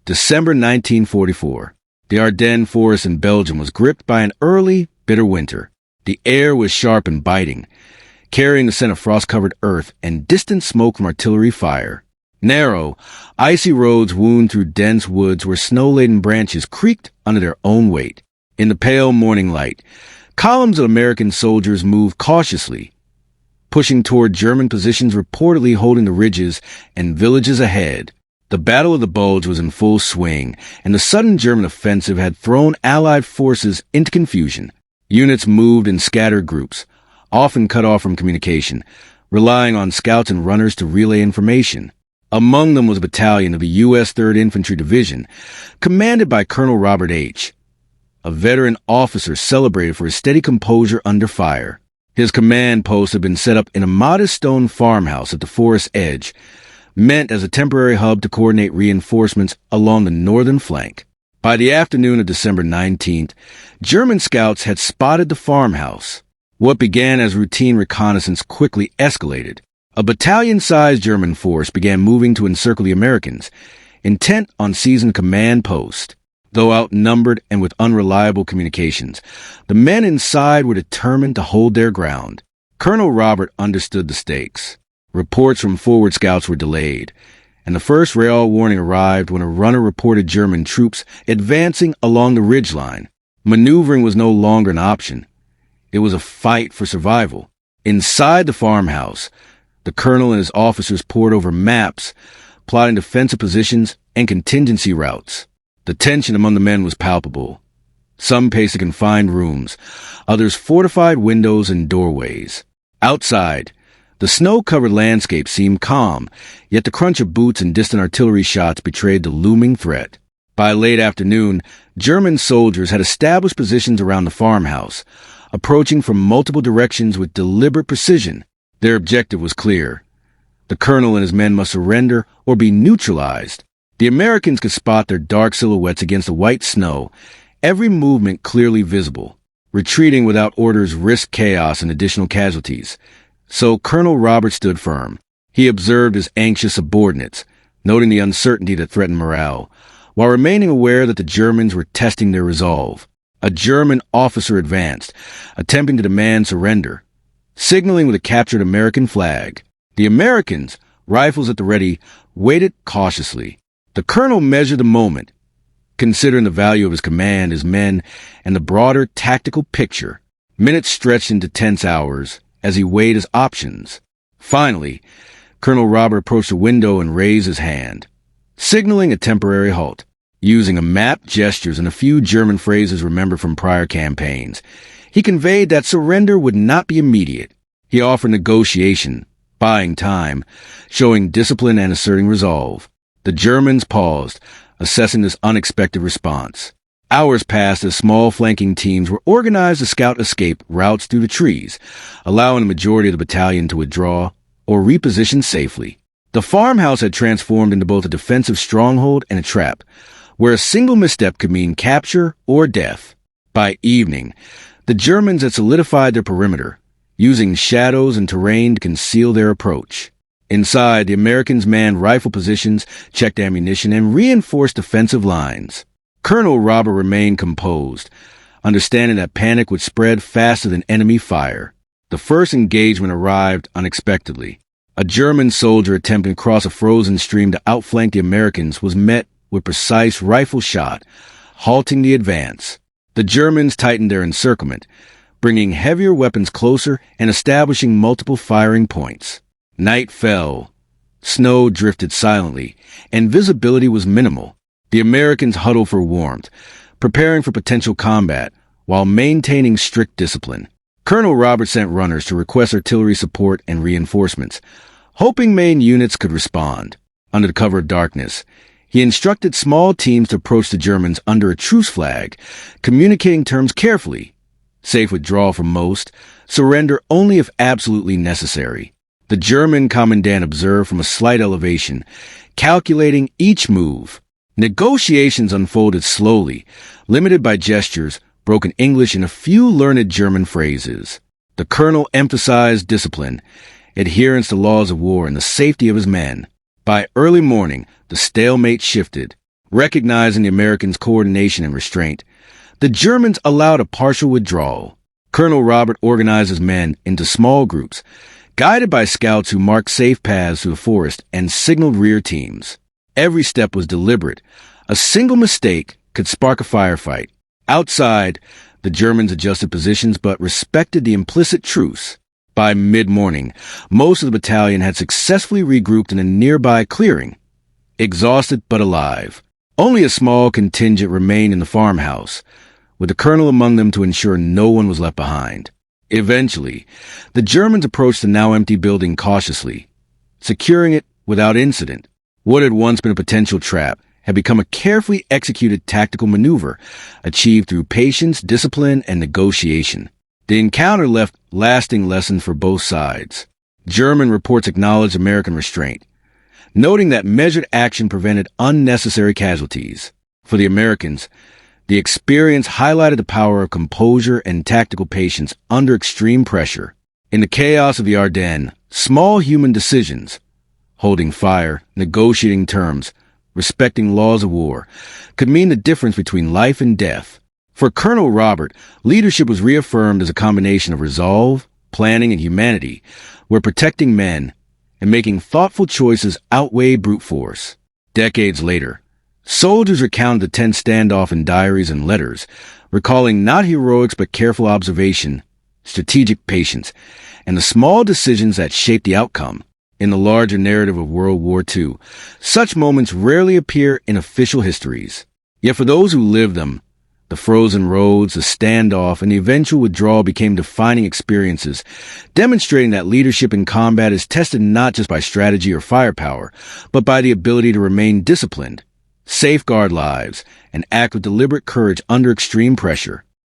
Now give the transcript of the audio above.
December 1944. The Ardennes forest in Belgium was gripped by an early, bitter winter. The air was sharp and biting, carrying the scent of frost-covered earth and distant smoke from artillery fire. Narrow, icy roads wound through dense woods where snow-laden branches creaked under their own weight. In the pale morning light, columns of American soldiers moved cautiously, pushing toward German positions reportedly holding the ridges and villages ahead. The Battle of the Bulge was in full swing, and the sudden German offensive had thrown Allied forces into confusion. Units moved in scattered groups, often cut off from communication, relying on scouts and runners to relay information. Among them was a battalion of the U.S. 3rd Infantry Division, commanded by Colonel Robert H., a veteran officer celebrated for his steady composure under fire. His command post had been set up in a modest stone farmhouse at the forest's edge, meant as a temporary hub to coordinate reinforcements along the northern flank. By the afternoon of December 19th, German scouts had spotted the farmhouse. What began as routine reconnaissance quickly escalated. A battalion-sized German force began moving to encircle the Americans, intent on seizing command post. Though outnumbered and with unreliable communications, the men inside were determined to hold their ground. Colonel Robert understood the stakes. Reports from forward scouts were delayed, and the first radar warning arrived when a runner reported German troops advancing along the ridgeline. Maneuvering was no longer an option. It was a fight for survival. Inside the farmhouse, the colonel and his officers pored over maps, plotting defensive positions and contingency routes. The tension among the men was palpable. Some paced the confined rooms, others fortified windows and doorways. Outside, the snow-covered landscape seemed calm, yet the crunch of boots and distant artillery shots betrayed the looming threat. By late afternoon, German soldiers had established positions around the farmhouse, approaching from multiple directions with deliberate precision. Their objective was clear. The colonel and his men must surrender or be neutralized. The Americans could spot their dark silhouettes against the white snow, every movement clearly visible. Retreating without orders risked chaos and additional casualties. So Colonel Robert stood firm. He observed his anxious subordinates, noting the uncertainty that threatened morale, while remaining aware that the Germans were testing their resolve. A German officer advanced, attempting to demand surrender, signaling with a captured American flag. The Americans, rifles at the ready, waited cautiously. The colonel measured the moment, considering the value of his command, his men, and the broader tactical picture. Minutes stretched into tense hours as he weighed his options. Finally, Colonel Robert approached the window and raised his hand, signaling a temporary halt. Using a map, gestures, and a few German phrases remembered from prior campaigns, he conveyed that surrender would not be immediate. He offered negotiation, buying time, showing discipline and asserting resolve. The Germans paused, assessing this unexpected response. Hours passed as small flanking teams were organized to scout escape routes through the trees, allowing the majority of the battalion to withdraw or reposition safely. The farmhouse had transformed into both a defensive stronghold and a trap, where a single misstep could mean capture or death. By evening, the Germans had solidified their perimeter, using shadows and terrain to conceal their approach. Inside, the Americans manned rifle positions, checked ammunition, and reinforced defensive lines. Colonel Robert remained composed, understanding that panic would spread faster than enemy fire. The first engagement arrived unexpectedly. A German soldier attempting to cross a frozen stream to outflank the Americans was met with precise rifle shot, halting the advance. The Germans tightened their encirclement, bringing heavier weapons closer and establishing multiple firing points. Night fell. Snow drifted silently, and visibility was minimal. The Americans huddled for warmth, preparing for potential combat while maintaining strict discipline. Colonel Robert sent runners to request artillery support and reinforcements, hoping main units could respond. Under the cover of darkness, he instructed small teams to approach the Germans under a truce flag, communicating terms carefully. Safe withdrawal from most, surrender only if absolutely necessary. The German commandant observed from a slight elevation, calculating each move. Negotiations unfolded slowly, limited by gestures, broken English, and a few learned German phrases. The colonel emphasized discipline, adherence to laws of war, and the safety of his men. By early morning, the stalemate shifted. Recognizing the Americans' coordination and restraint, the Germans allowed a partial withdrawal. Colonel Robert organized his men into small groups, guided by scouts who marked safe paths through the forest and signaled rear teams. Every step was deliberate. A single mistake could spark a firefight. Outside, the Germans adjusted positions but respected the implicit truce. By mid-morning, most of the battalion had successfully regrouped in a nearby clearing, exhausted but alive. Only a small contingent remained in the farmhouse, with the colonel among them to ensure no one was left behind. Eventually, the Germans approached the now empty building cautiously, securing it without incident. What had once been a potential trap had become a carefully executed tactical maneuver, achieved through patience, discipline, and negotiation. The encounter left lasting lessons for both sides. German reports acknowledged American restraint, noting that measured action prevented unnecessary casualties. For the Americans, the experience highlighted the power of composure and tactical patience under extreme pressure. In the chaos of the Ardennes, small human decisions, holding fire, negotiating terms, respecting laws of war, could mean the difference between life and death. For Colonel Robert, leadership was reaffirmed as a combination of resolve, planning, and humanity, where protecting men and making thoughtful choices outweighed brute force. Decades later, soldiers recounted the tense standoff in diaries and letters, recalling not heroics but careful observation, strategic patience, and the small decisions that shaped the outcome. In the larger narrative of World War II, such moments rarely appear in official histories. Yet for those who lived them, the frozen roads, the standoff, and the eventual withdrawal became defining experiences, demonstrating that leadership in combat is tested not just by strategy or firepower, but by the ability to remain disciplined, safeguard lives, and act with deliberate courage under extreme pressure.